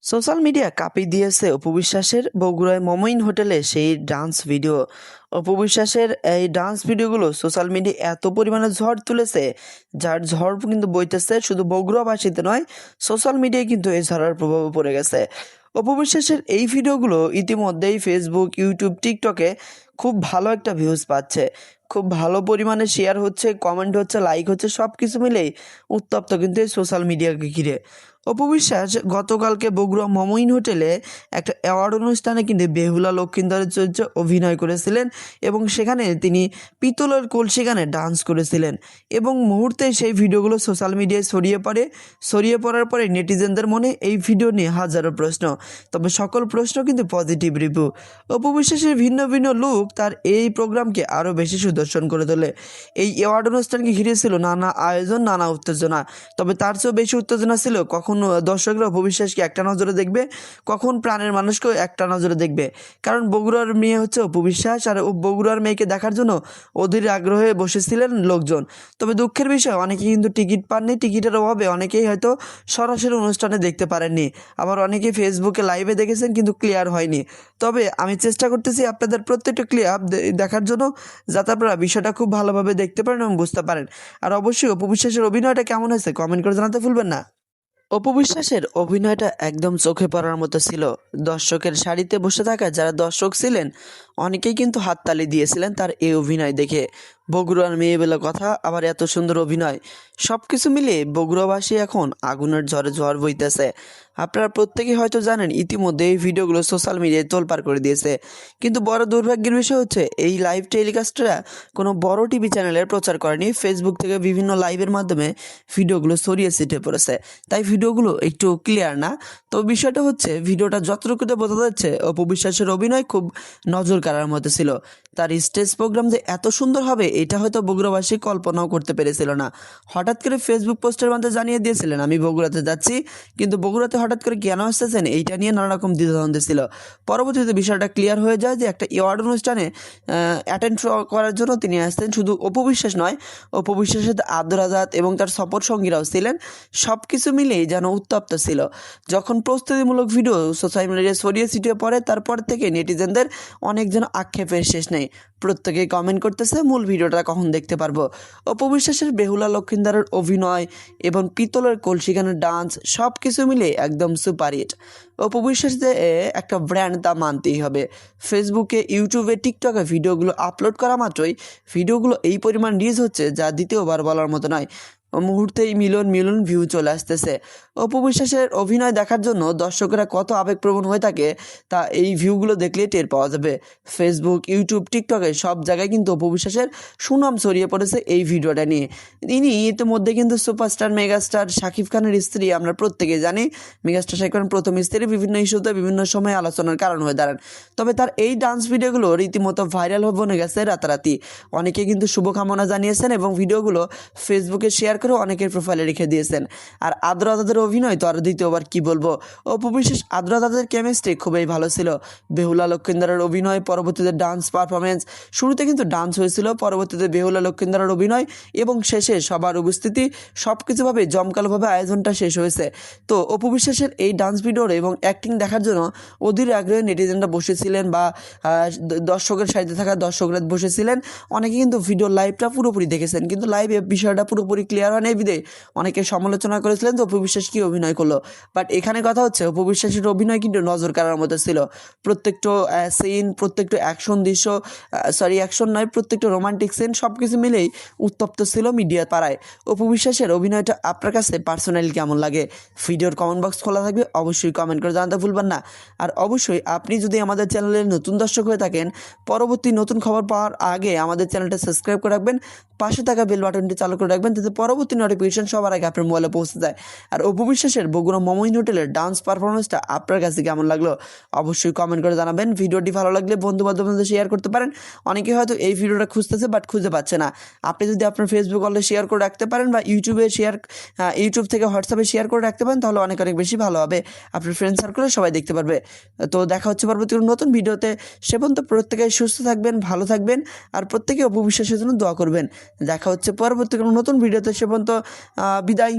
Social media কাঁপিয়ে দিয়েছে অপু বিশ্বাসের বগুড়ায় মমইন হোটেলে সেই ডান্স ভিডিও। অপু বিশ্বাসের এই ডান্স ভিডিওগুলো সোশ্যাল মিডিয়া এত পরিমাণে ঝড় তুলেছে, যার ঝড় কিন্তু বইতেছে শুধু বগুড়াবাসীতে নয়, সোশ্যাল মিডিয়ায় কিন্তু এই ঝড়ের প্রভাব পড়ে গেছে। অপু বিশ্বাসের এই ভিডিওগুলো ইতিমধ্যেই ফেসবুক, ইউটিউব, টিকটকে খুব ভালো একটা ভিউজ পাচ্ছে, খুব ভালো পরিমাণে শেয়ার হচ্ছে, কমেন্ট হচ্ছে, লাইক হচ্ছে, সব কিছু মিলেই উত্তপ্ত কিন্তু এই সোশ্যাল মিডিয়াকে ঘিরে। অপু বিশ্বাস গতকালকে বগুড়া মমইন হোটেলে একটা অ্যাওয়ার্ড অনুষ্ঠানে কিন্তু বেহুলা লক্ষিন্দরের চরিত্রে অভিনয় করেছিলেন এবং সেখানে তিনি পিতলের কলসি গানে ডান্স করেছিলেন এবং মুহূর্তে সেই ভিডিওগুলো সোশ্যাল মিডিয়ায় ছড়িয়ে পড়ার পরে নেটিজেনদের মনে এই ভিডিও নিয়ে হাজারো প্রশ্ন, তবে সকল প্রশ্ন কিন্তু পজিটিভ রিভিউ। অপু বিশ্বাসের ভিন্ন ভিন্ন লুক তার এই প্রোগ্রামকে আরও বেশি সুদর্শন করে তোলে। এই অ্যাওয়ার্ড অনুষ্ঠানকে ঘিরে ছিল নানা আয়োজন, নানা উত্তেজনা, তবে তার চেয়েও বেশি উত্তেজনা ছিল কখন দর্শকরা অপু বিশ্বাসকে একটা নজরে দেখবে, কখন প্রাণের মানুষকেও একটা নজরে দেখবে। কারণ বগুড়ার মেয়ে হচ্ছে অপু বিশ্বাস, আর বগুড়ার মেয়েকে দেখার জন্য অধীর আগ্রহে বসেছিলেন লোকজন। তবে দুঃখের বিষয়, অনেকে কিন্তু টিকিট পাননি, টিকিটের অভাবে অনেকেই হয়তো সরাসরি অনুষ্ঠানে দেখতে পারেননি, আবার অনেকে ফেসবুকে লাইভে দেখেছেন কিন্তু ক্লিয়ার হয়নি। তবে আমি চেষ্টা করতেছি আপনাদের প্রত্যেকটা ক্লিয়ার দেখার জন্য, যাতে আপনারা বিষয়টা খুব ভালোভাবে দেখতে পারেন এবং বুঝতে পারেন। আর অবশ্যই অপু বিশ্বাসের অভিনয়টা কেমন হয়েছে কমেন্ট করে জানাতে ভুলবেন না। অপু বিশ্বাসের অভিনয়টা একদম চোখে পড়ার মতো ছিল। দর্শকের সারিতে বসে থাকা যারা দর্শক ছিলেন, অনেকেই কিন্তু হাততালি দিয়েছিলেন তার এই অভিনয় দেখে। বগুড়ার মেয়ে বলে কথা, আবার এত সুন্দর অভিনয়, সব কিছু মিলিয়ে বগুড়াবাসী এখন আগুনের ঝড়ে ঝড় বইতেছে। আপনারা প্রত্যেকেই হয়তো জানেন, ইতিমধ্যে এই ভিডিওগুলো সোশ্যাল মিডিয়ায় তোলপাড় করে দিয়েছে। কিন্তু বড় দুর্ভাগ্যের বিষয় হচ্ছে, এই লাইভ টেলিকাস্টরা কোনো বড় টিভি চ্যানেলের প্রচার করেনি, ফেসবুক থেকে বিভিন্ন লাইভের মাধ্যমে ভিডিওগুলো ছড়িয়ে ছিটে পড়েছে, তাই ভিডিওগুলো একটু ক্লিয়ার না। তো বিষয়টা হচ্ছে, ভিডিওটা যতটুকুতে বোঝা যাচ্ছে অপু বিশ্বাসের অভিনয় খুব নজর কাড়ার মতো ছিল। তার স্টেজ প্রোগ্রাম যে এত সুন্দর হবে এটা হয়তো বগুড়াবাসী কল্পনাও করতে পেরেছিল না। হঠাৎ করে ফেসবুক পোস্টের মাধ্যমে জানিয়ে দিয়েছিলেন আমি বগুড়াতে যাচ্ছি, কিন্তু বগুড়াতে হঠাৎ করে কেন আসতেছেন এইটা নিয়ে নানা রকম দ্বিধাদ্বন্দ্ব ছিল। পরবর্তীতে বিষয়টা ক্লিয়ার হয়ে যায় যে একটা অ্যাওয়ার্ড অনুষ্ঠানে অ্যাটেন্ড করার জন্য তিনি আসতেন। শুধু অপু বিশ্বাস নয়, অপু বিশ্বাসের আব্দুল আজাদ এবং তার সফর সঙ্গীরাও ছিলেন। সব কিছু মিলেই যেন উত্তপ্ত ছিল। যখন প্রস্তুতিমূলক ভিডিও সোশ্যাল মিডিয়ায় ছড়িয়ে ছিটিয়ে পড়ে, তারপর থেকে নেটিজেনদের অনেকজন আক্ষেপের শেষ নেই। প্রত্যেকেই কমেন্ট করতেছে মূল ভিডিওটা কখন দেখতে পারবো। অপু বিশ্বাসের বেহুলা লক্ষিন্দরের অভিনয় এবং পিতলের কলসি গানের ডান্স, সব কিছু মিলে একদম সুপারহিট। অপু বিশ্বাস যে একটা ব্র্যান্ড, তা মানতেই হবে। ফেসবুকে, ইউটিউবে, টিকটকে ভিডিওগুলো আপলোড করা মাত্রই ভিডিওগুলো এই পরিমাণ রিচ হচ্ছে, যা দ্বিতীয়বার বলার মতো নয়। মুহূর্তেই মিলিয়ন মিলিয়ন ভিউ চলে আসতেছে। অপু বিশ্বাসের অভিনয় দেখার জন্য দর্শকরা কত আবেগপ্রবণ হয়ে থাকে তা এই ভিউগুলো দেখলে টের পাওয়া যাবে। ফেসবুক, ইউটিউব, টিকটকে সব জায়গায় কিন্তু অপু বিশ্বাসের সুনাম ছড়িয়ে পড়েছে এই ভিডিওটা নিয়ে। তিনি ইতিমধ্যে কিন্তু সুপারস্টার মেগাস্টার শাকিব খানের স্ত্রী, আমরা প্রত্যেকেই জানি মেগাস্টার শাকিব খান প্রথম স্ত্রী, বিভিন্ন ইস্যুতে বিভিন্ন সময় আলোচনার কারণ হয়ে দাঁড়ান। তবে তার এই ডান্স ভিডিওগুলো রীতিমতো ভাইরাল বনে গেছে রাতারাতি। অনেকে কিন্তু শুভকামনা জানিয়েছেন এবং ভিডিওগুলো ফেসবুকে শেয়ার করে অনেকের প্রোফাইলে রেখে দিয়েছেন। আর আদ্র আজাদের অভিনয় তো আর দ্বিতীয়বার কি বলবো। অপু বিশ্বাস আদ্র আজাদের কেমিস্ট্রি খুবই ভালো ছিল। বেহুলা লক্ষিন্দরের অভিনয়, পরবর্তীতে ডান্স পারফরমেন্স, শুরুতে কিন্তু ডান্স হয়েছিল, পরবর্তীতে বেহুলা লক্ষিন্দরের অভিনয় এবং শেষে সবার উপস্থিতি, সব কিছুভাবে জমকালোভাবে আয়োজনটা শেষ হয়েছে। তো অপু বিশ্বাসের এই ডান্স ভিডিওর এবং অ্যাক্টিং দেখার জন্য অধীর আগ্রহে নেটিজেনরা বসেছিলেন, বা দর্শকের সারিতে থাকা দর্শকরা বসেছিলেন। অনেকে কিন্তু ভিডিও লাইভটা পুরোপুরি দেখেছেন, কিন্তু লাইভে বিষয়টা পুরোপুরি ক্লিয়ার হয় নাই বিধে অনেকে সমালোচনা করেছিলেন যে অপু বিশ্বাস কি অভিনয় করলো। বাট এখানে কথা হচ্ছে, অপু বিশ্বাসের অভিনয় কিন্তু নজর কাড়ার মতো ছিল। প্রত্যেকটা সিন, প্রত্যেকটা অ্যাকশন দৃশ্য, অ্যাকশন নয়, প্রত্যেকটা রোমান্টিক সিন, সব কিছু মিলেই উত্তপ্ত ছিল মিডিয়া পাড়ায়। অপু বিশ্বাসের অভিনয়টা আপনার কাছে পার্সোনালি কেমন লাগে? ভিডিওর কমেন্ট বক্স খোলা থাকবে, অবশ্যই কমেন্ট করে জানাতে ভুলবেন না। আর অবশ্যই আপনি যদি আমাদের চ্যানেলের নতুন দর্শক হয়ে থাকেন, পরবর্তী নতুন খবর পাওয়ার আগে আমাদের চ্যানেলটা সাবস্ক্রাইব করে রাখবেন, পাশে থাকা বেল বাটনটি চালু করে রাখবেন, যাতে পরবর্তী নোটিফিকেশন সবার আগে আপনার মোবাইলে পৌঁছে যায়। আর অপু বিশ্বাসের বগুড়া মমইন হোটেলের ডান্স পারফরমেন্সটা আপনার কাছে কেমন লাগলো অবশ্যই কমেন্ট করে জানাবেন। ভিডিওটি ভালো লাগলে বন্ধু বান্ধবদের শেয়ার করতে পারেন। অনেকে হয়তো এই ভিডিওটা খুঁজতেছে বাট খুঁজে পাচ্ছে না। আপনি যদি আপনার ফেসবুক হলে শেয়ার করে রাখতে পারেন, বা ইউটিউব থেকে হোয়াটসঅ্যাপে শেয়ার করে রাখতে পারেন, তাহলে অনেক অনেক বেশি ভালো হবে। আপনার ফ্রেন্ড সার্কেলে সবাই দেখতে পারবে। তো দেখা হচ্ছে পরবর্তী নতুন ভিডিওতে। সে পর্যন্ত প্রত্যেকে সুস্থ থাকবেন, ভালো থাকবেন, আর প্রত্যেকে অপু বিশ্বাসের জন্য দোয়া করবেন। দেখা হচ্ছে পরবর্তী কোনো নতুন ভিডিওতে। সে পর্যন্ত বিদায়।